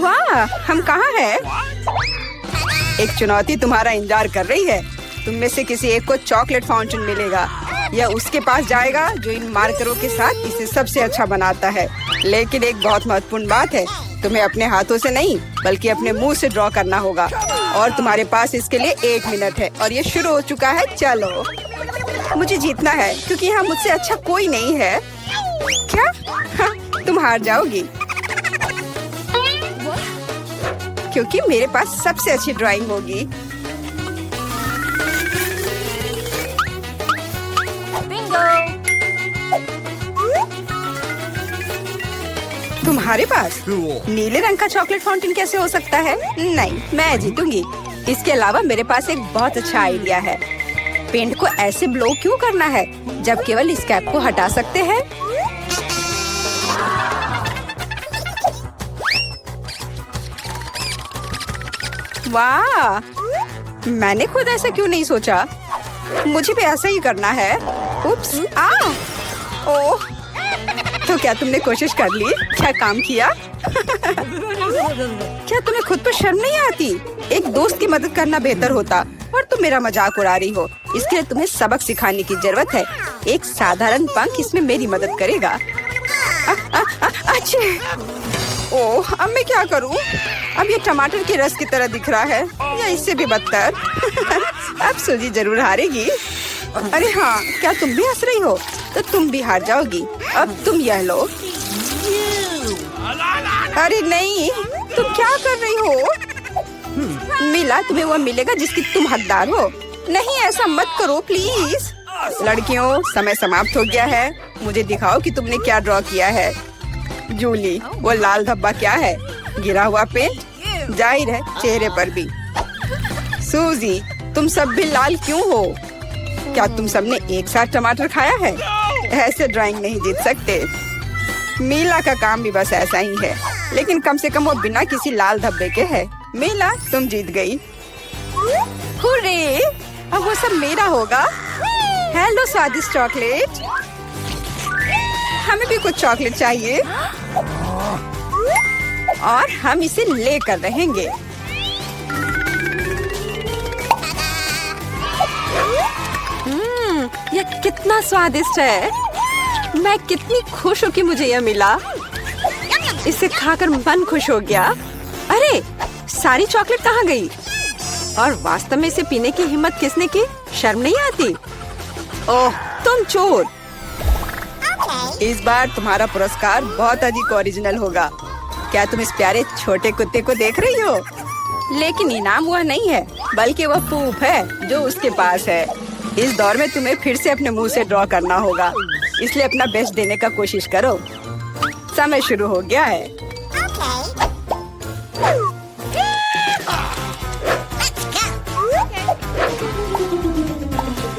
वाह, हम कहाँ हैं? एक चुनौती तुम्हारा इंतजार कर रही है। तुम में से किसी एक को चॉकलेट फाउंटेन मिलेगा। यह उसके पास जाएगा जो इन मार्करों के साथ इसे सबसे अच्छा बनाता है। लेकिन एक बहुत महत्वपूर्ण बात है, तुम्हें अपने हाथों से नहीं बल्कि अपने मुंह से ड्रॉ करना होगा। और तुम्हारे पास इसके लिए 1 मिनट है और ये शुरू हो चुका है। चलो, मुझे जीतना है क्योंकि यहाँ मुझसे अच्छा कोई नहीं है। क्या? हाँ, तुम हार जाओगी क्योंकि मेरे पास सबसे अच्छी ड्राइंग होगी। तुम्हारे पास नीले रंग का चॉकलेट फाउंटेन कैसे हो सकता है? नहीं, मैं जीतूंगी। इसके अलावा मेरे पास एक बहुत अच्छा आइडिया है। पेंट को ऐसे ब्लो क्यों करना है जब केवल इस कैप को हटा सकते हैं? वाह, मैंने खुद ऐसा क्यों नहीं सोचा? मुझे भी ऐसा ही करना है। उप्स, ओह, तो क्या तुमने कोशिश कर ली? क्या काम किया? क्या तुम्हें खुद पर शर्म नहीं आती? एक दोस्त की मदद करना बेहतर होता और तुम मेरा मजाक उड़ा रही हो। इसके लिए तुम्हें सबक सिखाने की जरूरत है। एक साधारण पंख इसमें मेरी मदद करेगा। अच्छे, ओह, अब मैं क्या करूं? अब ये टमाटर के रस की तरह दिख रहा है या इससे भी बदतर। अब सूजी जरूर हारेगी। अरे हाँ, क्या तुम भी हंस रही हो? तो तुम भी हार जाओगी। अब तुम यह लो। अरे नहीं, तुम क्या कर रही हो? मिला तुम्हें वो मिलेगा जिसकी तुम हकदार हो। नहीं, ऐसा मत करो प्लीज। लड़कियों, समय समाप्त हो गया है। मुझे दिखाओ कि तुमने क्या ड्रॉ किया है। जूली, वो लाल धब्बा क्या है? गिरा हुआ पेंट? जाहिर है, चेहरे पर भी। सूजी, तुम सब भी लाल क्यों हो? क्या तुम सबने एक साथ टमाटर खाया है? ऐसे ड्राइंग नहीं जीत सकते। मीला का काम भी बस ऐसा ही है, लेकिन कम से कम वो बिना किसी लाल धब्बे के है। मीला, तुम जीत गई। हुर्रे! अब वो सब मेरा होगा। हेलो स्वादिष्ट चॉकलेट, हमें भी कुछ चॉकलेट चाहिए और हम इसे लेकर रहेंगे। यह कितना स्वादिष्ट है। मैं कितनी खुश हूँ कि मुझे यह मिला। इसे खाकर मन खुश हो गया। अरे, सारी चॉकलेट कहाँ गई? और वास्तव में इसे पीने की हिम्मत किसने की? शर्म नहीं आती? ओह, तुम चोर। इस बार तुम्हारा पुरस्कार बहुत अधिक ओरिजिनल होगा। क्या तुम इस प्यारे छोटे कुत्ते को देख रही हो? लेकिन इनाम वह नहीं है, बल्कि वह पूप है जो उसके पास है। इस दौर में तुम्हें फिर से अपने मुंह से ड्रॉ करना होगा, इसलिए अपना बेस्ट देने का कोशिश करो। समय शुरू हो गया है।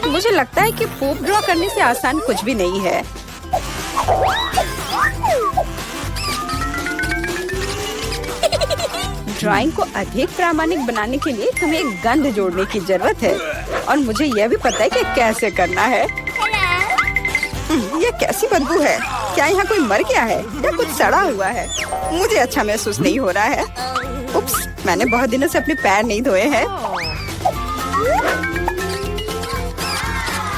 मुझे लगता है कि पूप ड्रॉ करने से आसान कुछ भी नहीं है। ड्राइंग को अधिक प्रामाणिक बनाने के लिए तुम्हें एक गंध जोड़ने की जरूरत है और मुझे यह भी पता है कि कैसे करना है। यह कैसी बदबू है? क्या यहाँ कोई मर गया है या कुछ सड़ा हुआ है? मुझे अच्छा महसूस नहीं हो रहा है। उप्स, मैंने बहुत दिनों से अपने पैर नहीं धोए हैं।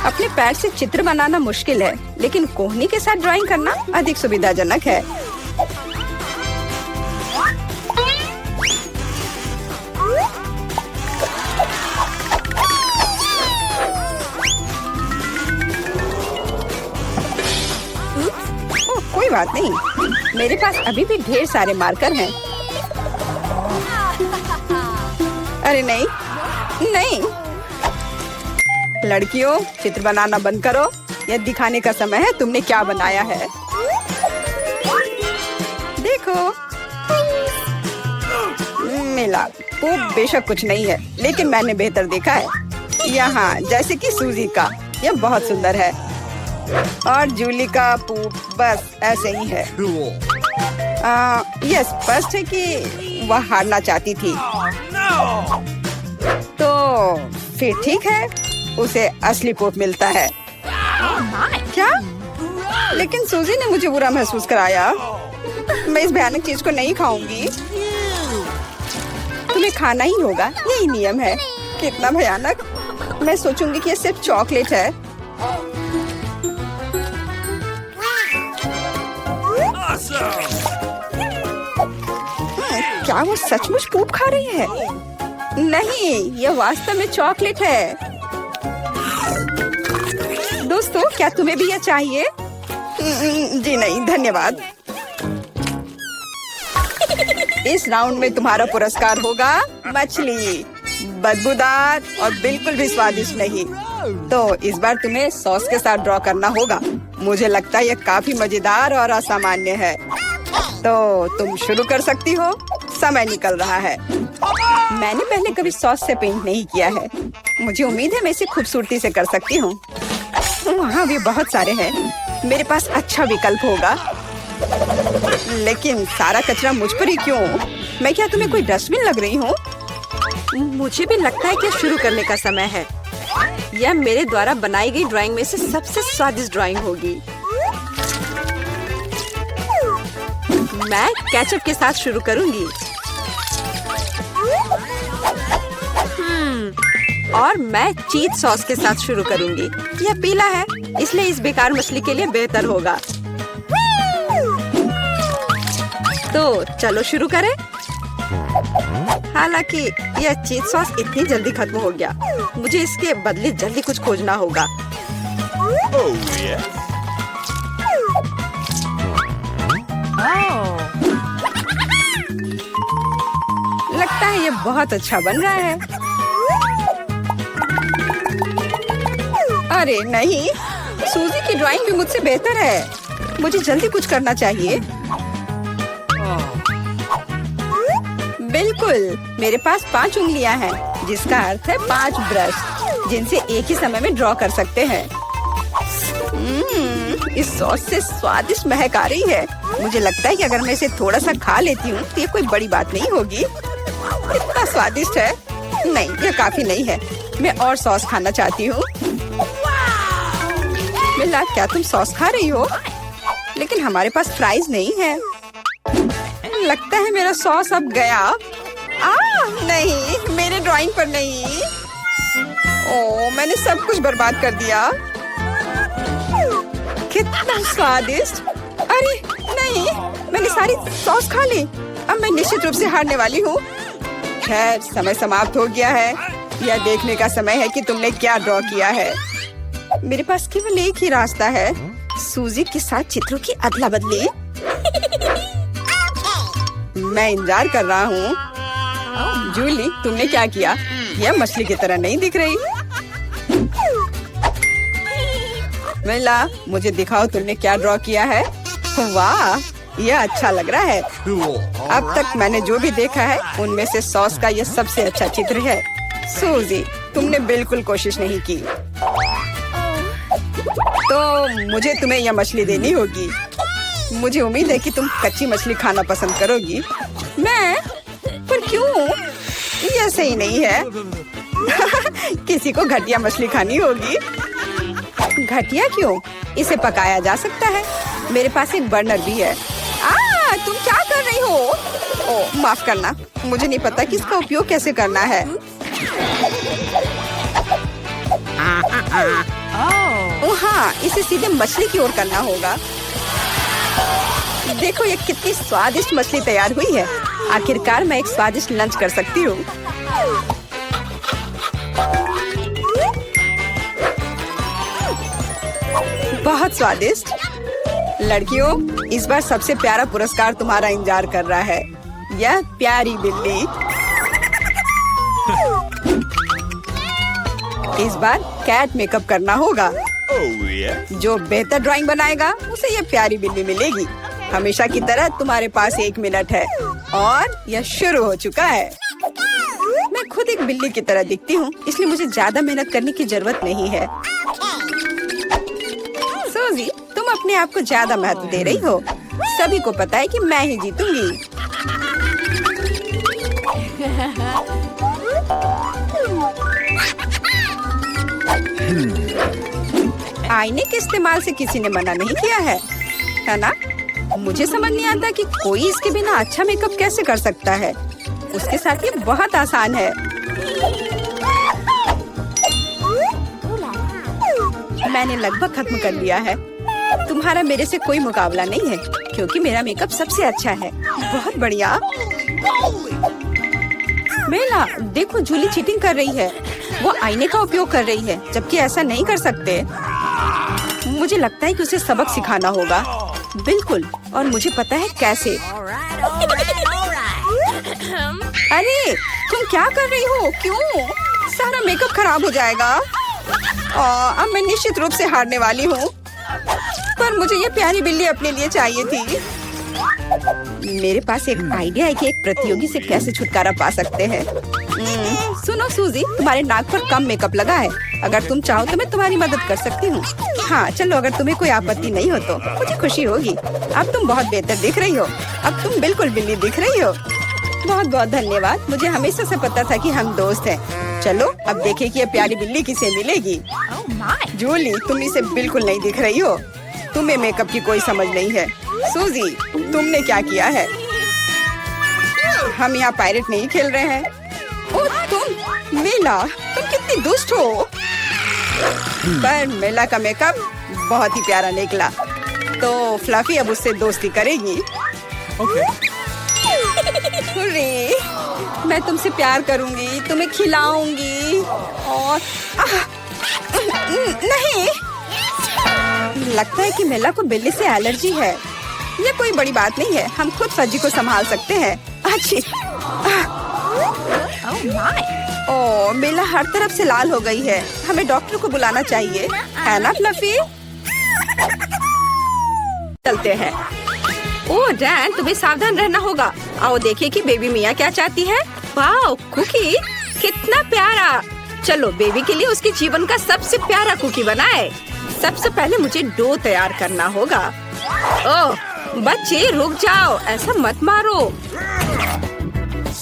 अपने पैर से चित्र बनाना मुश्किल है, लेकिन कोहनी के साथ ड्राइंग करना अधिक सुविधाजनक है। कोई बात नहीं, मेरे पास अभी भी ढेर सारे मार्कर हैं। अरे नहीं, नहीं। लड़कियों, चित्र बनाना बंद करो। यह दिखाने का समय है तुमने क्या बनाया है। देखो, मिला। वो बेशक कुछ नहीं है, लेकिन मैंने बेहतर देखा है। यहाँ जैसे कि सूजी का, यह बहुत सुंदर है। और जूली का पूप बस ऐसे ही है। यह स्पष्ट है कि वह हारना चाहती थी। तो फिर ठीक है, उसे असली पूप मिलता है। क्या? लेकिन सूजी ने मुझे बुरा महसूस कराया। मैं इस भयानक चीज को नहीं खाऊंगी। तुम्हें खाना ही होगा, यही नियम है। कितना भयानक। मैं सोचूंगी कि ये सिर्फ चॉकलेट है। क्या वो सचमुच पूप खा रही है? नहीं, ये वास्तव में चॉकलेट है। दोस्तों, क्या तुम्हें भी यह चाहिए? जी नहीं, धन्यवाद। इस राउंड में तुम्हारा पुरस्कार होगा मछली, बदबूदार और बिल्कुल भी स्वादिष्ट नहीं। तो इस बार तुम्हें सॉस के साथ ड्रॉ करना होगा। मुझे लगता है यह काफी मजेदार और असामान्य है। तो तुम शुरू कर सकती हो, समय निकल रहा है। मैंने पहले कभी सॉस से पेंट नहीं किया है। मुझे उम्मीद है मैं इसे खूबसूरती से कर सकती हूँ। वहाँ भी बहुत सारे हैं। मेरे पास अच्छा विकल्प होगा। लेकिन सारा कचरा मुझ पर ही क्यों? मैं क्या तुम्हें कोई डस्टबिन लग रही हूँ? मुझे भी लगता है कि शुरू करने का समय है। यह मेरे द्वारा बनाई गई ड्राइंग में से सबसे स्वादिष्ट ड्राइंग होगी। मैं केचप के साथ शुरू करूंगी। और मैं चीज सॉस के साथ शुरू करूंगी। यह पीला है, इसलिए इस बेकार मछली के लिए बेहतर होगा। तो चलो शुरू करें। हालांकि यह चीज सॉस इतनी जल्दी खत्म हो गया। मुझे इसके बदले जल्दी कुछ खोजना होगा। लगता है ये बहुत अच्छा बन रहा है। अरे नहीं, सूजी की ड्राइंग भी मुझसे बेहतर है। मुझे जल्दी कुछ करना चाहिए। बिल्कुल, मेरे पास 5 उंगलियां हैं, जिसका अर्थ है 5 ब्रश, जिनसे एक ही समय में ड्रॉ कर सकते हैं। इस सॉस से स्वादिष्ट महक आ रही है। मुझे लगता है कि अगर मैं इसे थोड़ा सा खा लेती हूँ तो ये कोई बड़ी बात नहीं होगी। इतना स्वादिष्ट है। नहीं, यह काफी नहीं है। मैं और सॉस खाना चाहती हूँ। मिला, क्या तुम सॉस खा रही हो? लेकिन हमारे पास फ्राइज नहीं है। लगता है मेरा सॉस अब गया। नहीं, मेरे ड्राइंग पर नहीं। ओह, मैंने सब कुछ बर्बाद कर दिया। कितना स्वादिष्ट। अरे नहीं, मैंने सारी सॉस खा ली। अब मैं निश्चित रूप से हारने वाली हूँ। खैर, समय समाप्त हो गया है। यह देखने का समय है कि तुमने क्या ड्रॉ किया है। मेरे पास केवल एक ही रास्ता है, सूजी के साथ चित्रों की अदला बदली। मैं इंतजार कर रहा हूँ। जूली, तुमने क्या किया? यह मछली की तरह नहीं दिख रही। मिला, मुझे दिखाओ तुमने क्या ड्रॉ किया है। वाह, यह अच्छा लग रहा है। अब तक मैंने जो भी देखा है उनमें से सॉस का यह सबसे अच्छा चित्र है। सूजी, तुमने बिल्कुल कोशिश नहीं की। तो मुझे तुम्हें यह मछली देनी होगी। मुझे उम्मीद है कि तुम कच्ची मछली खाना पसंद करोगी। मैं? पर क्यों? यह सही नहीं है। किसी को घटिया मछली खानी होगी। घटिया क्यों? इसे पकाया जा सकता है। मेरे पास एक बर्नर भी है। तुम क्या कर रही हो? ओह, माफ करना, मुझे नहीं पता कि इसका उपयोग कैसे करना है। ओह हाँ, इसे सीधे मछली की ओर करना होगा। देखो ये कितनी स्वादिष्ट मछली तैयार हुई है। आखिरकार मैं एक स्वादिष्ट लंच कर सकती हूँ। बहुत स्वादिष्ट। लड़कियों, इस बार सबसे प्यारा पुरस्कार तुम्हारा इंतजार कर रहा है। यह प्यारी बिल्ली। इस बार कैट मेकअप करना होगा। जो बेहतर ड्राइंग बनाएगा उसे यह प्यारी बिल्ली मिलेगी। हमेशा की तरह तुम्हारे पास 1 मिनट है और यह शुरू हो चुका है। मैं खुद एक बिल्ली की तरह दिखती हूँ, इसलिए मुझे ज्यादा मेहनत करने की जरूरत नहीं है। सूजी, तुम अपने आप को ज्यादा महत्व दे रही हो। सभी को पता है कि मैं ही जीतूंगी। आईने के इस्तेमाल से किसी ने मना नहीं किया है ना? मुझे समझ नहीं आता कि कोई इसके बिना अच्छा मेकअप कैसे कर सकता है। उसके साथ ये बहुत आसान है। मैंने लगभग खत्म कर लिया है। तुम्हारा मेरे से कोई मुकाबला नहीं है क्योंकि मेरा मेकअप सबसे अच्छा है। बहुत बढ़िया। मेला, देखो जूली चीटिंग कर रही है। वो आईने का उपयोग कर रही है जबकि ऐसा नहीं कर सकते। मुझे लगता है कि उसे सबक सिखाना होगा। बिल्कुल, और मुझे पता है कैसे। अरे तुम क्या कर रही हो? क्यों? सारा मेकअप खराब हो जाएगा। अब मैं निश्चित रूप से हारने वाली हूँ। पर मुझे ये प्यारी बिल्ली अपने लिए चाहिए थी। मेरे पास एक आइडिया है कि एक प्रतियोगी से कैसे छुटकारा पा सकते हैं। सुनो सूजी, तुम्हारे नाक पर कम मेकअप लगा है। अगर तुम चाहो तो मैं तुम्हारी मदद कर सकती हूँ। हाँ चलो, अगर तुम्हें कोई आपत्ति नहीं हो तो मुझे खुशी होगी। अब तुम बहुत बेहतर दिख रही हो। अब तुम बिल्कुल बिल्ली दिख रही हो। बहुत बहुत धन्यवाद। मुझे हमेशा से पता था कि हम दोस्त हैं। चलो अब देखें कि ये प्यारी बिल्ली किसे मिलेगी। जूली, तुम इसे बिल्कुल नहीं दिख रही हो। तुम्हें मेकअप की कोई समझ नहीं है। सूजी, तुमने क्या किया है? हम यहाँ पायरेट नहीं खेल रहे हैं। ओह तुम मेला, तुम कितनी दुष्ट हो। पर मेला का मेकअप बहुत ही प्यारा निकला। तो फ्लफी अब उससे दोस्ती करेगी। हुर्रे, मैं तुमसे प्यार करूंगी, तुम्हें खिलाऊंगी और नहीं, लगता है कि मेला को बिल्ली से एलर्जी है। ये कोई बड़ी बात नहीं है, हम खुद फज्जी को संभाल सकते हैं। अच्छी। ओह, मेला हर तरफ से लाल हो गई है। हमें डॉक्टर को बुलाना चाहिए, है ना फ्लफी? चलते हैं। ओह डैन, तुम्हें सावधान रहना होगा। आओ देखिए कि बेबी मिया क्या चाहती है। वाओ, कुकी, कितना प्यारा। चलो बेबी के लिए उसके जीवन का सबसे प्यारा कुकी बनाए। सबसे पहले मुझे डो तैयार करना होगा। ओह बच्चे रुक जाओ, ऐसा मत मारो।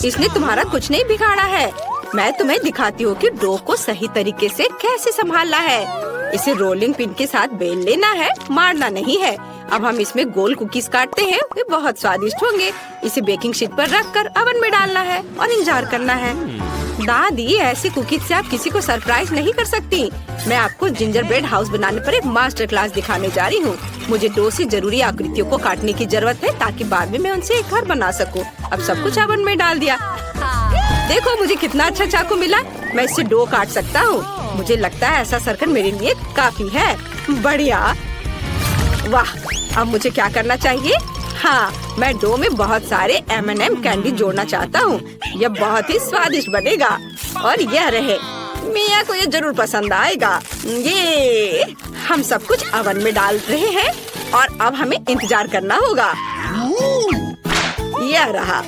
इसने तुम्हारा कुछ नहीं बिगाड़ा है। मैं तुम्हें दिखाती हूँ कि डो को सही तरीके से कैसे संभालना है। इसे रोलिंग पिन के साथ बेल लेना है, मारना नहीं है। अब हम इसमें गोल कुकीज काटते हैं, वे बहुत स्वादिष्ट होंगे। इसे बेकिंग शीट पर रखकर ओवन में डालना है और इंतजार करना है। दादी, ऐसे कुकीज से आप किसी को सरप्राइज नहीं कर सकती। मैं आपको जिंजर ब्रेड हाउस बनाने पर एक मास्टर क्लास दिखाने जा रही हूँ। मुझे डो से जरूरी आकृतियों को काटने की जरूरत है ताकि बाद में मैं उनसे एक घर बना सकूँ। अब सब कुछ ओवन में डाल दिया। देखो मुझे कितना अच्छा चाकू मिला। मैं इससे डो काट सकता हूँ। मुझे लगता है ऐसा सर्कल मेरे लिए काफी है। बढ़िया, वाह। अब मुझे क्या करना चाहिए? हाँ, मैं डो में बहुत सारे M&M कैंडी जोड़ना चाहता हूँ। यह बहुत ही स्वादिष्ट बनेगा और यह रहे, मिया को ये जरूर पसंद आएगा। ये हम सब कुछ ओवन में डाल रहे हैं और अब हमें इंतजार करना होगा। यह रहा।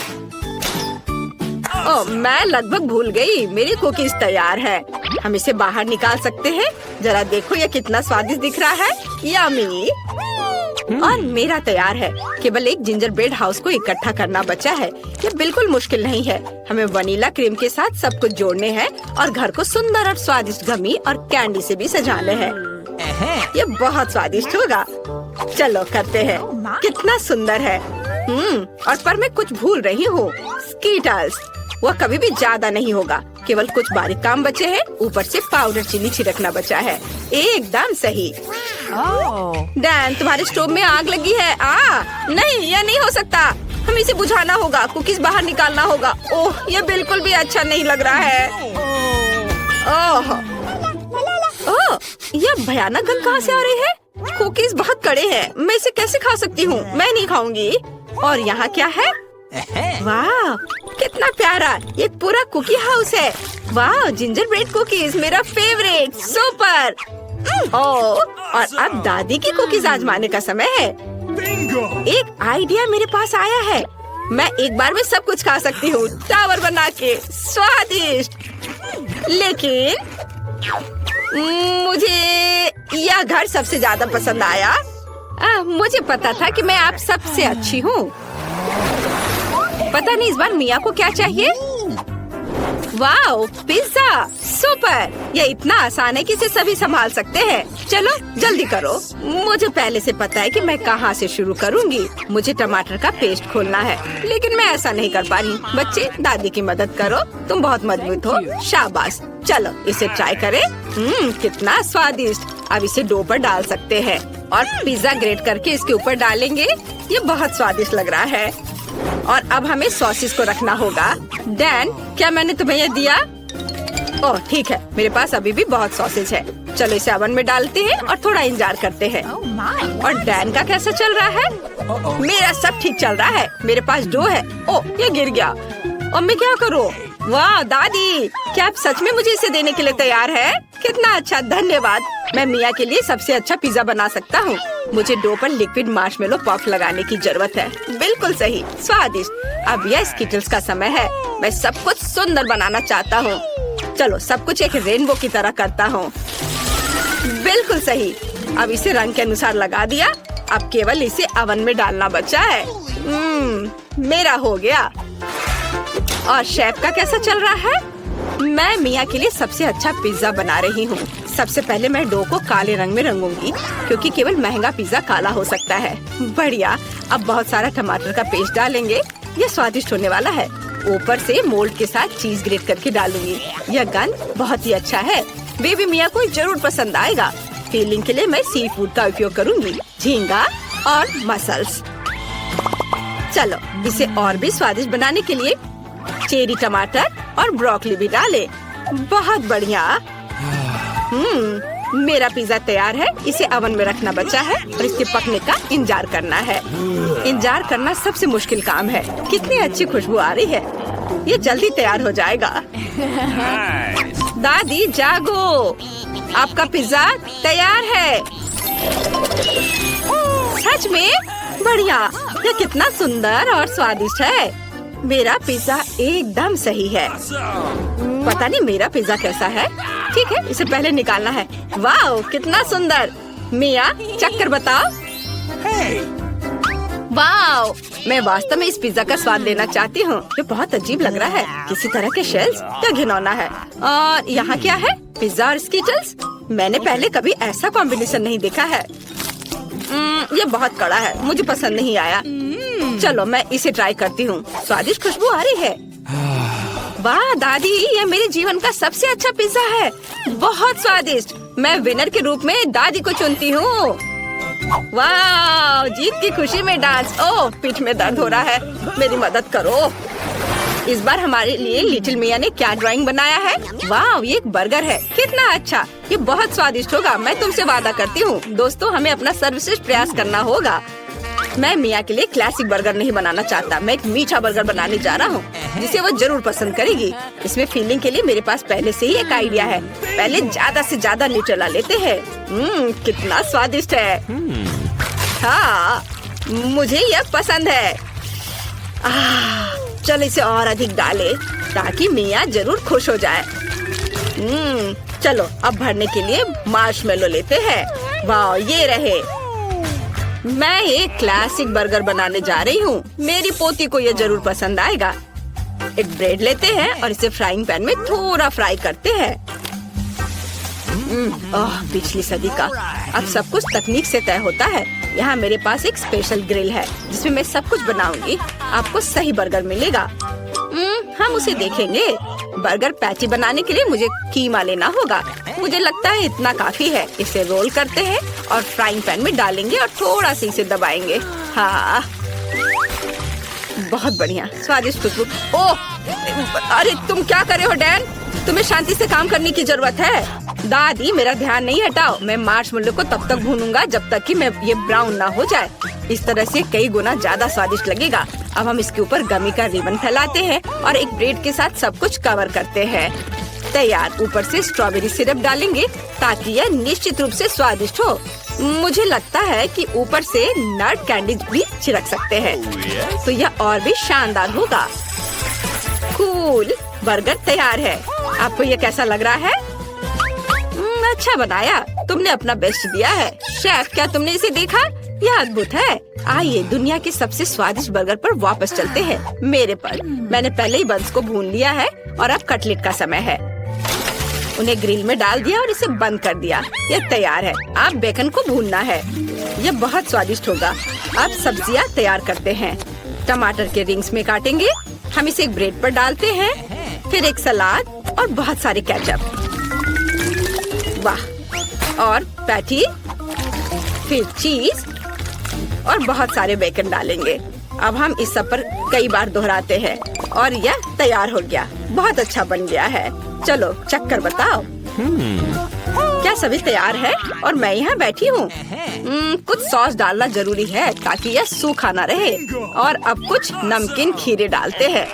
ओह, मैं लगभग भूल गई, मेरी कुकीज तैयार है। हम इसे बाहर निकाल सकते हैं। जरा देखो ये कितना स्वादिष्ट दिख रहा है। यम्मी। और मेरा तैयार है। केवल एक जिंजर ब्रेड हाउस को इकट्ठा करना बचा है। ये बिल्कुल मुश्किल नहीं है। हमें वनीला क्रीम के साथ सब कुछ जोड़ने हैं और घर को सुंदर और स्वादिष्ट गमी और कैंडी से भी सजाने हैं। ये बहुत स्वादिष्ट होगा। चलो करते हैं। कितना सुंदर है। और पर मैं कुछ भूल रही हूँ। स्कीटल्स, वह कभी भी ज्यादा नहीं होगा। केवल कुछ बारीक काम बचे हैं। ऊपर से पाउडर चिली छिड़कना बचा है। एकदम सही। डैन, तुम्हारे स्टोव में आग लगी है। नहीं, यह नहीं हो सकता। हमें इसे बुझाना होगा। कुकीज बाहर निकालना होगा। ओह, यह बिल्कुल भी अच्छा नहीं लग रहा है। ओह, यह भयानक गंध कहाँ से आ रही है? कुकीज बहुत कड़े हैं। मैं इसे कैसे खा सकती हूँ? मैं नहीं खाऊंगी। और यहाँ क्या है? वाह, कितना प्यारा। ये पूरा कुकी हाउस है। वाह, जिंजर ब्रेड कुकीज मेरा फेवरेट। सुपर। और अब दादी की कुकीज आजमाने का समय है। एक आइडिया मेरे पास आया है। मैं एक बार में सब कुछ खा सकती हूँ, टावर बना के। स्वादिष्ट। लेकिन मुझे यह घर सबसे ज्यादा पसंद आया। मुझे पता था कि मैं आप सबसे अच्छी हूँ। पता नहीं इस बार मिया को क्या चाहिए। Wow, pizza super! ये इतना आसान है कि इसे सभी संभाल सकते हैं। चलो जल्दी करो। मुझे पहले से पता है कि मैं कहाँ से शुरू करूँगी। मुझे टमाटर का पेस्ट खोलना है, लेकिन मैं ऐसा नहीं कर पा रही। बच्चे, दादी की मदद करो, तुम बहुत मजबूत हो। शाबाश, चलो इसे ट्राई करें। कितना स्वादिष्ट। अब इसे डो पर डाल सकते हैं और पिज्जा ग्रेट करके इसके ऊपर डालेंगे। ये बहुत स्वादिष्ट लग रहा है। और अब हमें सॉसेस को रखना होगा। डैन, क्या मैंने तुम्हें ये दिया? ओह ठीक है, मेरे पास अभी भी बहुत सॉसेज है। चलो इसे ओवन में डालते हैं और थोड़ा इंतजार करते हैं। और डैन का कैसा चल रहा है? मेरा सब ठीक चल रहा है। मेरे पास डो है। ओह, ये गिर गया। और मैं क्या करूँ? वाह दादी, क्या आप सच में मुझे इसे देने के लिए तैयार है? कितना अच्छा, धन्यवाद। मैं मिया के लिए सबसे अच्छा पिज्जा बना सकता हूँ। मुझे डो पर लिक्विड मार्शमेलो पफ लगाने की जरूरत है। बिल्कुल सही, स्वादिष्ट। अब यह स्किटल्स का समय है। मैं सब कुछ सुंदर बनाना चाहता हूँ। चलो सब कुछ एक रेनबो की तरह करता हूँ। बिल्कुल सही। अब इसे रंग के अनुसार लगा दिया। अब केवल इसे ओवन में डालना बचा है। मेरा हो गया। और शेफ का कैसा चल रहा है? मैं मिया के लिए सबसे अच्छा पिज्जा बना रही हूँ। सबसे पहले मैं डो को काले रंग में रंगूंगी, क्योंकि केवल महंगा पिज्जा काला हो सकता है। बढ़िया। अब बहुत सारा टमाटर का पेस्ट डालेंगे। ये स्वादिष्ट होने वाला है। ऊपर से मोल्ड के साथ चीज ग्रेट करके डालूंगी। यह गंध बहुत ही अच्छा है। बेबी मिया को जरूर पसंद आएगा। फीलिंग के लिए मैं सी फूड का उपयोग करूंगी, झींगा और मसल्स। चलो इसे और भी स्वादिष्ट बनाने के लिए चेरी टमाटर और ब्रोकली भी डाले। बहुत बढ़िया। मेरा पिज्जा तैयार है। इसे ओवन में रखना बचा है और इसके पकने का इंतजार करना है। इंतजार करना सबसे मुश्किल काम है। कितनी अच्छी खुशबू आ रही है। ये जल्दी तैयार हो जाएगा। दादी जागो, आपका पिज्जा तैयार है। सच में? बढ़िया। ये कितना सुंदर और स्वादिष्ट है। मेरा पिज्जा एकदम सही है। पता नहीं मेरा पिज्जा कैसा है। ठीक है, इसे पहले निकालना है। वाओ, कितना सुंदर। मिया, चक्कर बताओ। वाओ, मैं वास्तव में इस पिज्जा का स्वाद लेना चाहती हूँ। ये बहुत अजीब लग रहा है। किसी तरह के शेल्स, क्या घिनौना है। और यहाँ क्या है? पिज्जा और स्किटल्स। मैंने पहले कभी ऐसा कॉम्बिनेशन नहीं देखा है। ये बहुत कड़ा है, मुझे पसंद नहीं आया। चलो मैं इसे ट्राई करती हूँ। स्वादिष्ट खुशबू आ रही है। वाह दादी, ये मेरे जीवन का सबसे अच्छा पिज्जा है। बहुत स्वादिष्ट। मैं विनर के रूप में दादी को चुनती हूँ। वाह, जीत की खुशी में डांस। ओह, पीठ में दर्द हो रहा है। मेरी मदद करो। इस बार हमारे लिए लिटिल मिया ने क्या ड्राइंग बनाया है? वाह, ये एक बर्गर है। कितना अच्छा। ये बहुत स्वादिष्ट होगा, मैं तुमसे वादा करती हूँ। दोस्तों, हमें अपना सर्वश्रेष्ठ प्रयास करना होगा। मैं मिया के लिए क्लासिक बर्गर नहीं बनाना चाहता। मैं एक मीठा बर्गर बनाने जा रहा हूँ, जिसे वो जरूर पसंद करेगी। इसमें फीलिंग के लिए मेरे पास पहले से ही एक आइडिया है। पहले ज्यादा से ज्यादा न्यूट्रेला लेते हैं। कितना स्वादिष्ट है। हाँ, मुझे यह पसंद है। चलो इसे और अधिक डाले, ताकि मिया जरूर खुश हो जाए। चलो अब भरने के लिए मार्शमेलो लेते हैं। वाह, ये रहे। मैं एक क्लासिक बर्गर बनाने जा रही हूँ। मेरी पोती को ये जरूर पसंद आएगा। एक ब्रेड लेते हैं और इसे फ्राइंग पैन में थोड़ा फ्राई करते हैं। पिछली सदी का। अब सब कुछ तकनीक से तय होता है। यहाँ मेरे पास एक स्पेशल ग्रिल है, जिसमें मैं सब कुछ बनाऊंगी। आपको सही बर्गर मिलेगा। हम उसे देखेंगे। बर्गर पैटी बनाने के लिए मुझे कीमा लेना होगा। मुझे लगता है इतना काफी है। इसे रोल करते हैं और फ्राइंग पैन में डालेंगे और थोड़ा सा इसे दबाएंगे। हाँ, बहुत बढ़िया, स्वादिष्ट खुशबू। ओह, अरे तुम क्या कर रहे हो डैन? तुम्हें शांति से काम करने की जरूरत है। दादी, मेरा ध्यान नहीं हटाओ। मैं मार्शमेलो को तब तक भूनूंगा जब तक कि ये ब्राउन ना हो जाए। इस तरह से कई गुना ज्यादा स्वादिष्ट लगेगा। अब हम इसके ऊपर गमी का रिबन फैलाते हैं और एक ब्रेड के साथ सब कुछ कवर करते हैं। तैयार। ऊपर से स्ट्रॉबेरी सिरप डालेंगे ताकि यह निश्चित रूप से स्वादिष्ट हो। मुझे लगता है कि ऊपर से नट कैंडी भी छिड़क सकते हैं, तो यह और भी शानदार होगा। कूल, बर्गर तैयार है। आपको यह कैसा लग रहा है? अच्छा बनाया। तुमने अपना बेस्ट दिया है। शेफ, क्या तुमने इसे देखा? यह अद्भुत है। आइए दुनिया के सबसे स्वादिष्ट बर्गर पर वापस चलते हैं। मेरे पर मैंने पहले ही बंस को भून लिया है और अब कटलेट का समय है। उन्हें ग्रिल में डाल दिया और इसे बंद कर दिया। यह तैयार है। अब बेकन को भूनना है। यह बहुत स्वादिष्ट होगा। अब सब्जियां तैयार करते हैं। टमाटर के रिंग्स में काटेंगे। हम इसे एक ब्रेड पर डालते हैं, फिर एक सलाद और बहुत सारे केचप। वाह! और पैटी, फिर चीज और बहुत सारे बेकन डालेंगे। अब हम इस सब पर कई बार दोहराते हैं और यह तैयार हो गया। बहुत अच्छा बन गया है। चलो चख कर बताओ। क्या सभी तैयार है? और मैं यहाँ बैठी हूँ। कुछ सॉस डालना जरूरी है ताकि यह सूखा न रहे। और अब कुछ नमकीन खीरे डालते हैं।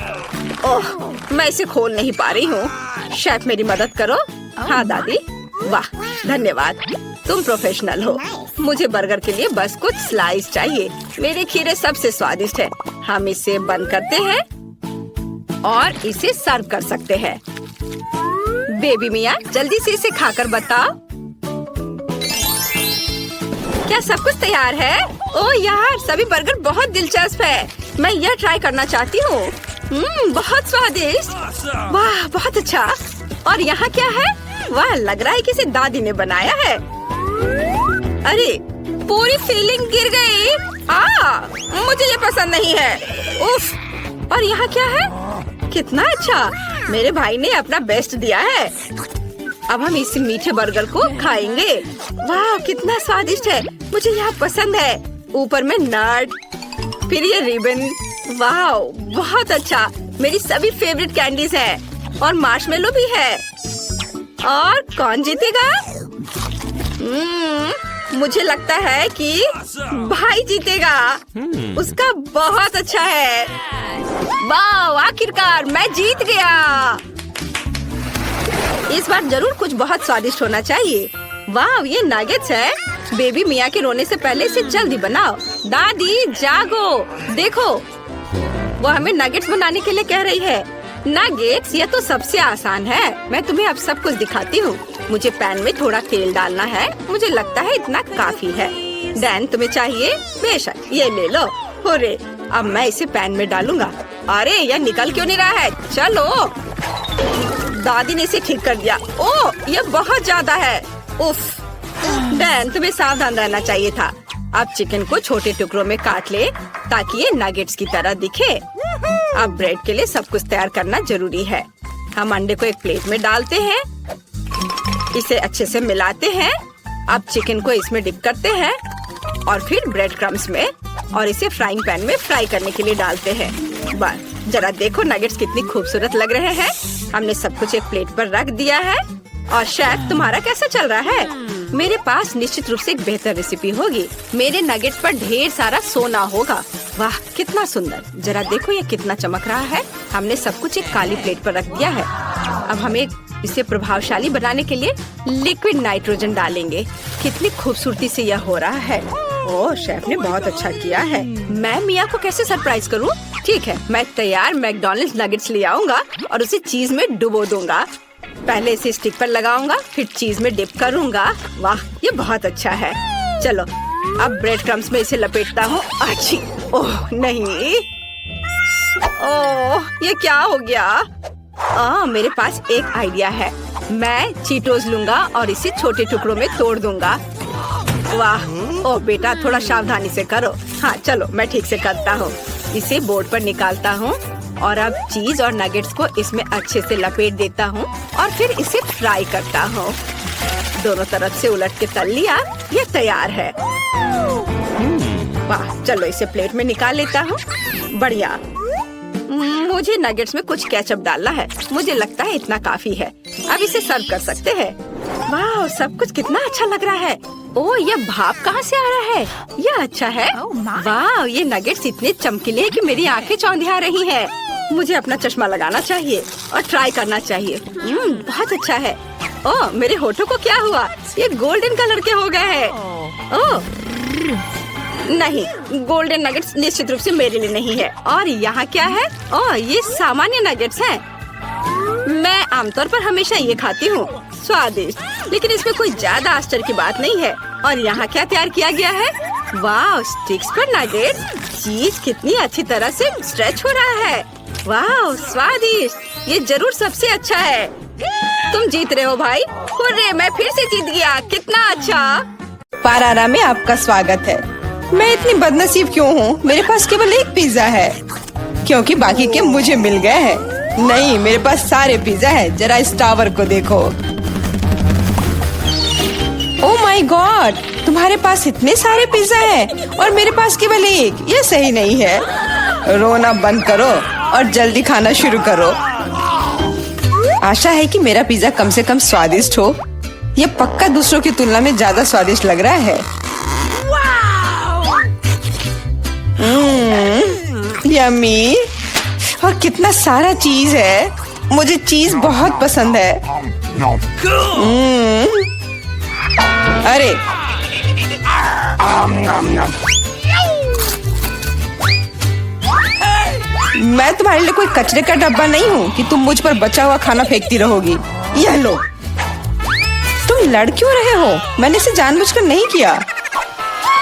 ओह, मैं इसे खोल नहीं पा रही हूँ। शेफ मेरी मदद करो। हाँ दादी। वाह, धन्यवाद, तुम प्रोफेशनल हो। मुझे बर्गर के लिए बस कुछ स्लाइस चाहिए। मेरे खीरे सबसे स्वादिष्ट है। हम इसे बंद करते हैं और इसे सर्व कर सकते हैं। बेबी मिया, जल्दी से इसे खाकर बताओ। क्या सब कुछ तैयार है? ओह यार, सभी बर्गर बहुत दिलचस्प है। मैं यह ट्राई करना चाहती हूँ। बहुत स्वादिष्ट। वाह, बहुत अच्छा। और यहाँ क्या है? वाह, लग रहा है कि इसे दादी ने बनाया है। अरे, पूरी फीलिंग गिर गई। मुझे ये पसंद नहीं है। उफ। और यहाँ क्या है? कितना अच्छा, मेरे भाई ने अपना बेस्ट दिया है। अब हम इस मीठे बर्गर को खाएंगे। वाह, कितना स्वादिष्ट है। मुझे यह पसंद है। ऊपर में नट, फिर ये रिबन। वाह, बहुत अच्छा। मेरी सभी फेवरेट कैंडीज है और मार्शमेलो भी है। और कौन जीतेगा? मुझे लगता है कि भाई जीतेगा। उसका बहुत अच्छा है। वाह, आखिरकार मैं जीत गया। इस बार जरूर कुछ बहुत स्वादिष्ट होना चाहिए। वाह, ये नगेट्स है। बेबी मिया के रोने से पहले इसे जल्दी बनाओ। दादी जागो, देखो वो हमें नगेट्स बनाने के लिए कह रही है। नगेट्स, यह तो सबसे आसान है। मैं तुम्हें अब सब कुछ दिखाती हूँ। मुझे पैन में थोड़ा तेल डालना है। मुझे लगता है इतना काफी है। डैन, तुम्हें चाहिए? बेशक, ये ले लो। हुर्रे, अब मैं इसे पैन में डालूंगा। अरे, यह निकल क्यों नहीं रहा है? चलो, दादी ने इसे ठीक कर दिया। ओह, यह बहुत ज्यादा है। उफ। डैन, तुम्हें सावधान रहना चाहिए था। अब चिकन को छोटे टुकड़ों में काट ले ताकि ये नगेट्स की तरह दिखे। अब ब्रेड के लिए सब कुछ तैयार करना जरूरी है। हम अंडे को एक प्लेट में डालते हैं, इसे अच्छे से मिलाते हैं। अब चिकन को इसमें डिप करते हैं और फिर ब्रेड क्रम्स में और इसे फ्राइंग पैन में फ्राई करने के लिए डालते हैं। बस जरा देखो नगेट्स कितनी खूबसूरत लग रहे हैं। हमने सब कुछ एक प्लेट पर रख दिया है। और शेफ, तुम्हारा कैसा चल रहा है? मेरे पास निश्चित रूप से एक बेहतर रेसिपी होगी। मेरे नगेट्स पर ढेर सारा सोना होगा। वाह, कितना सुंदर। जरा देखो ये कितना चमक रहा है। हमने सब कुछ एक काली प्लेट पर रख दिया है। अब हमें इसे प्रभावशाली बनाने के लिए लिक्विड नाइट्रोजन डालेंगे। कितनी खूबसूरती से यह हो रहा है। ओह, शेफ ने बहुत अच्छा किया है। मैं मिया को कैसे सरप्राइज करूं? ठीक है, मैं तैयार मैकडॉनल्ड्स नगेट्स ले आऊंगा और उसे चीज में डुबो दूंगा। पहले इसे स्टिक पर लगाऊंगा, फिर चीज में डिप करूंगा। वाह, ये बहुत अच्छा है। चलो, अब ब्रेड क्रम्स में इसे लपेटता हूँ। अच्छी। ओह नहीं, ओह ये क्या हो गया? मेरे पास एक आइडिया है। मैं चीटोस लूंगा और इसे छोटे टुकड़ों में तोड़ दूंगा। वाह, ओह बेटा, थोड़ा सावधानी से करो। हाँ चलो, मैं ठीक से करता हूँ। इसे बोर्ड पर निकालता हूँ और अब चीज और नगेट्स को इसमें अच्छे से लपेट देता हूँ और फिर इसे फ्राई करता हूँ। दोनों तरफ से उलट के तल लिया। ये तैयार है। वाह, चलो इसे प्लेट में निकाल लेता हूँ। बढ़िया। मुझे नगेट्स में कुछ केचप डालना है। मुझे लगता है इतना काफी है। अब इसे सर्व कर सकते हैं। वाह, सब कुछ कितना अच्छा लग रहा है। ओह, ये भाप कहाँ से आ रहा है? यह अच्छा है। वाह, ये नगेट्स इतने चमकीले हैं कि मेरी आंखें चौंधिया रही हैं। मुझे अपना चश्मा लगाना चाहिए और ट्राई करना चाहिए। बहुत अच्छा है। ओह, मेरे होठों को क्या हुआ? ये गोल्डन कलर के हो गए हैं। ओह नहीं, गोल्डन नगेट्स निश्चित रूप से मेरे लिए नहीं है। और यहाँ क्या है? ओह, ये सामान्य नगेट्स हैं। मैं आमतौर पर हमेशा ये खाती हूँ। स्वादिष्ट, लेकिन इसमें कोई ज्यादा आश्चर्य की बात नहीं है। और यहाँ क्या तैयार किया गया है? वाह, स्टिक्स पर नगेट। चीज कितनी अच्छी तरह से स्ट्रेच हो रहा है। वाह, स्वादिष्ट। ये जरूर सबसे अच्छा है। तुम जीत रहे हो भाई। हुर्रे, मैं फिर से जीत गया। कितना अच्छा। पारारा में आपका स्वागत है। मैं इतनी बदनसीब क्यों हूँ? मेरे पास केवल एक पिज्जा है, क्योंकि बाकी के मुझे मिल गए हैं। नहीं, मेरे पास सारे पिज्जा है। जरा इस टावर को देखो। ओह माय गॉड, तुम्हारे पास इतने सारे पिज्जा हैं और मेरे पास केवल एक। ये सही नहीं है। रोना बंद करो और जल्दी खाना शुरू करो। आशा है कि मेरा पिज्जा कम से कम स्वादिष्ट हो। ये पक्का दूसरों की तुलना में ज्यादा स्वादिष्ट लग रहा है। यम्मी। और कितना सारा चीज है। मुझे चीज बहुत पसंद है। अरे, मैं तुम्हारे लिए कोई कचरे का डब्बा नहीं हूँ कि तुम मुझ पर बचा हुआ खाना फेंकती रहोगी। यह लो। तुम लड़ क्यों रहे हो? मैंने इसे जानबूझकर नहीं किया।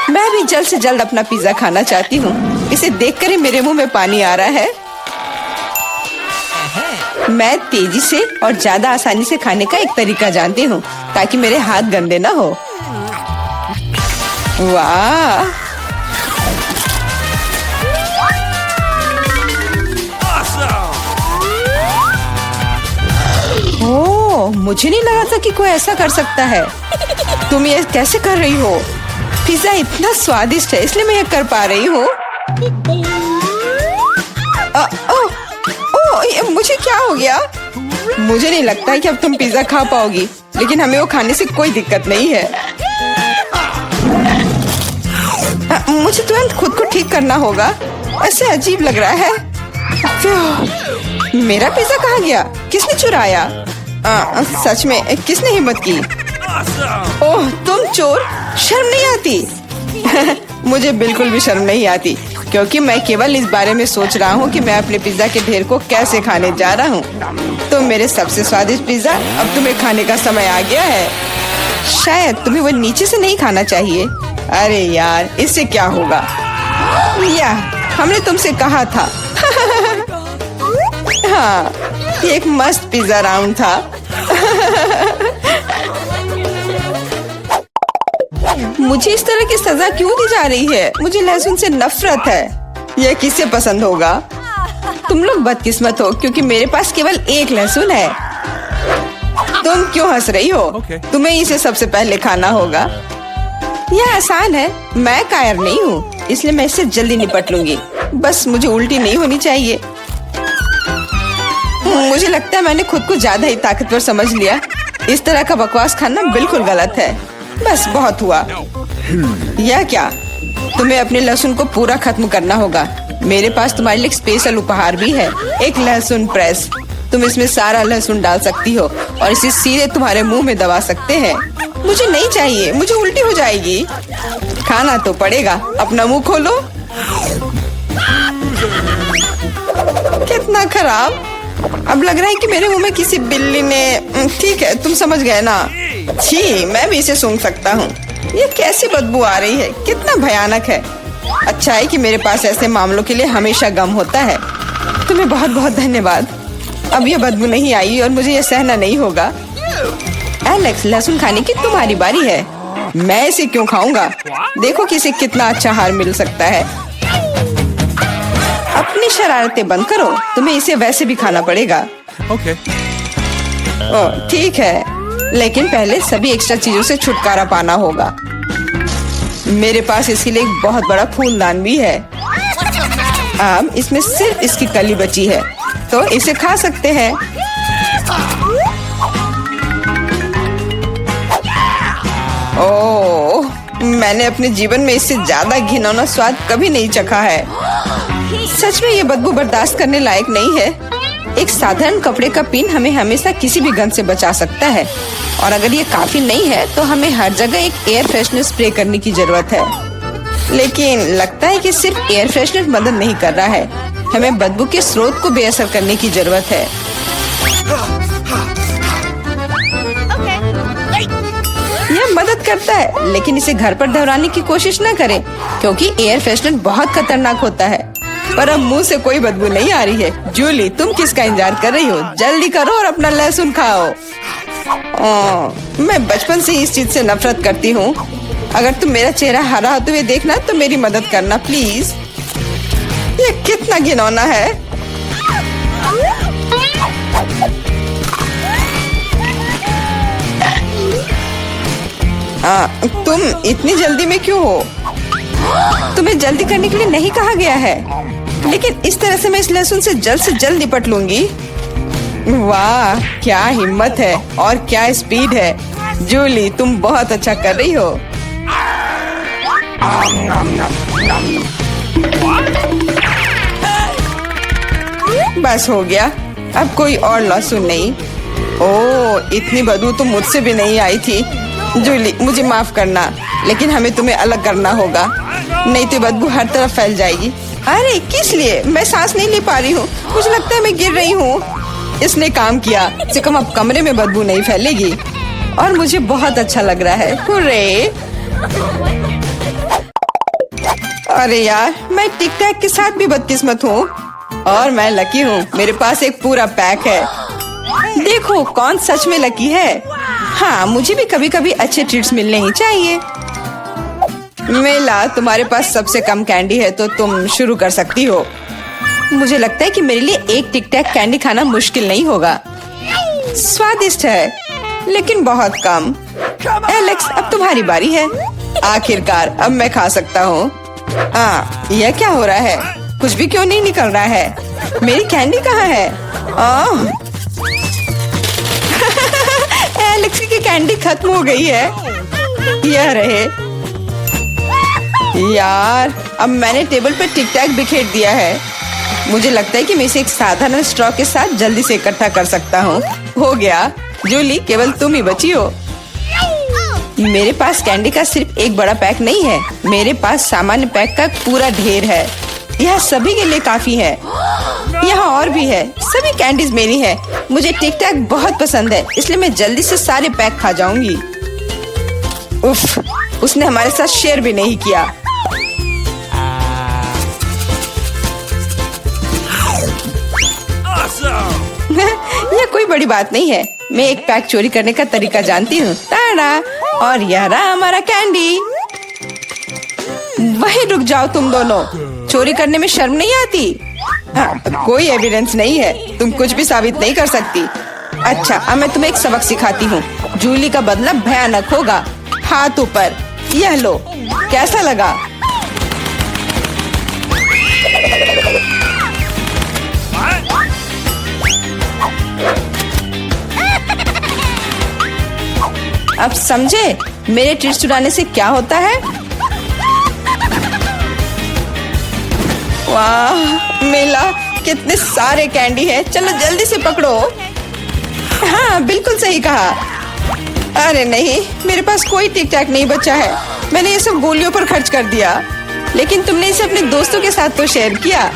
मैं भी जल्द से जल्द अपना पिज्जा खाना चाहती हूँ। इसे देखकर ही मेरे मुंह में पानी आ रहा है। मैं तेजी से और ज्यादा आसानी से खाने का एक तरीका जानती हूँ, ताकि मेरे हाथ गंदे ना हो। वाह, ओह, मुझे नहीं लगा था कि कोई ऐसा कर सकता है। तुम ये कैसे कर रही हो? पिज्जा इतना स्वादिष्ट है, इसलिए मैं ये कर पा रही हूँ। मुझे क्या हो गया? मुझे नहीं लगता है कि अब तुम पिज्जा खा पाओगी, लेकिन हमें वो खाने से कोई दिक्कत नहीं है। मुझे तुरंत खुद को ठीक करना होगा। ऐसे अजीब लग रहा है। मेरा पिज्जा कहाँ गया? किसने चुराया? सच में किसने हिम्मत की? ओह, तुम चोर। शर्म नहीं आती? मुझे बिल्कुल भी शर्म नहीं आती, क्योंकि मैं केवल इस बारे में सोच रहा हूँ कि मैं अपने पिज्जा के ढेर को कैसे खाने जा रहा हूँ। तो मेरे सबसे स्वादिष्ट पिज्जा अब तुम्हें खाने का समय आ गया है। शायद तुम्हें वो नीचे से नहीं खाना चाहिए। अरे यार, इससे क्या होगा? या, हमने तुमसे कहा था। हाँ, ये एक मस्त पिज्जा राउंड था। मुझे इस तरह की सजा क्यों दी जा रही है? मुझे लहसुन से नफरत है। यह किसे पसंद होगा? तुम लोग बदकिस्मत हो, क्योंकि मेरे पास केवल एक लहसुन है। तुम क्यों हंस रही हो? तुम्हें इसे सबसे पहले खाना होगा। यह आसान है। मैं कायर नहीं हूँ, इसलिए मैं इससे जल्दी निपट लूंगी। बस मुझे उल्टी नहीं होनी चाहिए। मुझे लगता है मैंने खुद को ज्यादा ही ताकतवर समझ लिया। इस तरह का बकवास खाना बिल्कुल गलत है। बस बहुत हुआ। यह क्या? तुम्हें अपने लहसुन को पूरा खत्म करना होगा। मेरे पास तुम्हारे लिए एक स्पेशल उपहार भी है, एक लहसुन प्रेस। तुम इसमें सारा लहसुन डाल सकती हो और इसे सीधे तुम्हारे मुंह में दबा सकते हैं। मुझे नहीं चाहिए, मुझे उल्टी हो जाएगी। खाना तो पड़ेगा। अपना मुंह खोलो। कितना खराब। अब लग रहा है कि मेरे मुंह में किसी बिल्ली ने। ठीक है, तुम समझ गए ना? छी, मैं भी इसे सूंघ सकता हूँ। ये कैसी बदबू आ रही है? कितना भयानक है। अच्छा है कि मेरे पास ऐसे मामलों के लिए हमेशा गम होता है। तुम्हें बहुत बहुत धन्यवाद। अब ये बदबू नहीं आई और मुझे ये सहना नहीं होगा। एलेक्स, लहसुन खाने की तुम्हारी बारी है। मैं इसे क्यों खाऊंगा? देखो कि इसे कितना अच्छा आहार मिल सकता है। अपनी शरारतें बंद करो। तुम्हें इसे वैसे भी खाना पड़ेगा। Okay. ओह, ठीक है, लेकिन पहले सभी एक्स्ट्रा चीजों से छुटकारा पाना होगा। मेरे पास इसके लिए एक बहुत बड़ा फूलदान भी है। अब इसमें सिर्फ इसकी कली बची है, तो इसे खा सकते हैं। ओह, मैंने अपने जीवन में इससे ज्यादा घिनौना स्वाद कभी नहीं चखा है। सच में ये बदबू बर्दाश्त करने लायक नहीं है। एक साधारण कपड़े का पिन हमें हमेशा किसी भी गंध से बचा सकता है, और अगर ये काफी नहीं है तो हमें हर जगह एक एयर फ्रेशनर स्प्रे करने की जरूरत है। लेकिन लगता है कि सिर्फ एयर फ्रेशनर मदद नहीं कर रहा है। हमें बदबू के स्रोत को बेअसर करने की जरूरत है। यह मदद करता है, लेकिन इसे घर पर दोहराने की कोशिश न करें क्योंकि एयर फ्रेशनर बहुत खतरनाक होता है। पर अब मुंह से कोई बदबू नहीं आ रही है। जूली, तुम किसका इंतजार कर रही हो? जल्दी करो और अपना लहसुन खाओ। मैं बचपन से ही इस चीज से नफरत करती हूँ। अगर तुम मेरा चेहरा हरा होते हुए देखना तो मेरी मदद करना प्लीज। ये कितना घिनौना है। तुम इतनी जल्दी में क्यों हो? तुम्हें जल्दी करने के लिए नहीं कहा गया है, लेकिन इस तरह से मैं इस लहसुन से जल्द निपट लूंगी। वाह, क्या हिम्मत है और क्या स्पीड है। जूली, तुम बहुत अच्छा कर रही हो। बस हो गया, अब कोई और लहसुन नहीं। ओह, इतनी बदबू तो मुझसे भी नहीं आई थी। जूली, मुझे माफ करना, लेकिन हमें तुम्हें अलग करना होगा, नहीं तो बदबू हर तरफ फैल जाएगी। अरे किस लिए? मैं सांस नहीं ले पा रही हूँ। मुझे लगता है मैं गिर रही हूँ। इसने काम किया। से कम अब कमरे में बदबू नहीं फैलेगी और मुझे बहुत अच्छा लग रहा है। हुर्रे! अरे यार, मैं टिक टैक के साथ भी बदकिस्मत हूँ और मैं लकी हूँ। मेरे पास एक पूरा पैक है। देखो कौन सच में लकी है। हाँ, मुझे भी कभी कभी अच्छे ट्रीट्स मिलने ही चाहिए। मेला, तुम्हारे पास सबसे कम कैंडी है तो तुम शुरू कर सकती हो। मुझे लगता है कि मेरे लिए एक टिक टैक कैंडी खाना मुश्किल नहीं होगा। स्वादिष्ट है, लेकिन बहुत कम। एलेक्स, अब तुम्हारी बारी है। आखिरकार अब मैं खा सकता हूँ। यह क्या हो रहा है? कुछ भी क्यों नहीं निकल रहा है? मेरी कैंडी कहाँ है? एलेक्स की कैंडी खत्म हो गई है। यह रहे। यार, अब मैंने टेबल पर टिक टैक बिखेर दिया है। मुझे लगता है कि मैं इसे एक साधारण स्ट्रॉ के साथ जल्दी से इकट्ठा कर सकता हूँ। हो गया। जूली, केवल तुम ही बची हो। मेरे पास कैंडी का सिर्फ एक बड़ा पैक नहीं है, मेरे पास सामान्य पैक का पूरा ढेर है। यह सभी के लिए काफी है। यहाँ और भी है। सभी कैंडीज मेरी है। मुझे टिक टैक बहुत पसंद है, इसलिए मैं जल्दी से सारे पैक खा जाऊंगी। उफ, उसने हमारे साथ शेयर भी नहीं किया। यह कोई बड़ी बात नहीं है। मैं एक पैक चोरी करने का तरीका जानती हूँ। ताड़ा! और यह रहा हमारा कैंडी। वहीं रुक जाओ तुम दोनों। चोरी करने में शर्म नहीं आती? कोई एविडेंस नहीं है, तुम कुछ भी साबित नहीं कर सकती। अच्छा, अब मैं तुम्हें एक सबक सिखाती हूँ। जूली का बदला भयानक होगा। हाथ ऊपर। यह लो, कैसा लगा? अब समझे मेरे ट्रीट्स चुराने से क्या होता है? वाह मेला, कितने सारे कैंडी है। चलो जल्दी से पकड़ो। हाँ, बिल्कुल सही कहा। अरे नहीं, मेरे पास कोई टिक टैक नहीं बचा है। मैंने ये सब गोलियों पर खर्च कर दिया। लेकिन तुमने इसे अपने दोस्तों के साथ तो शेयर किया।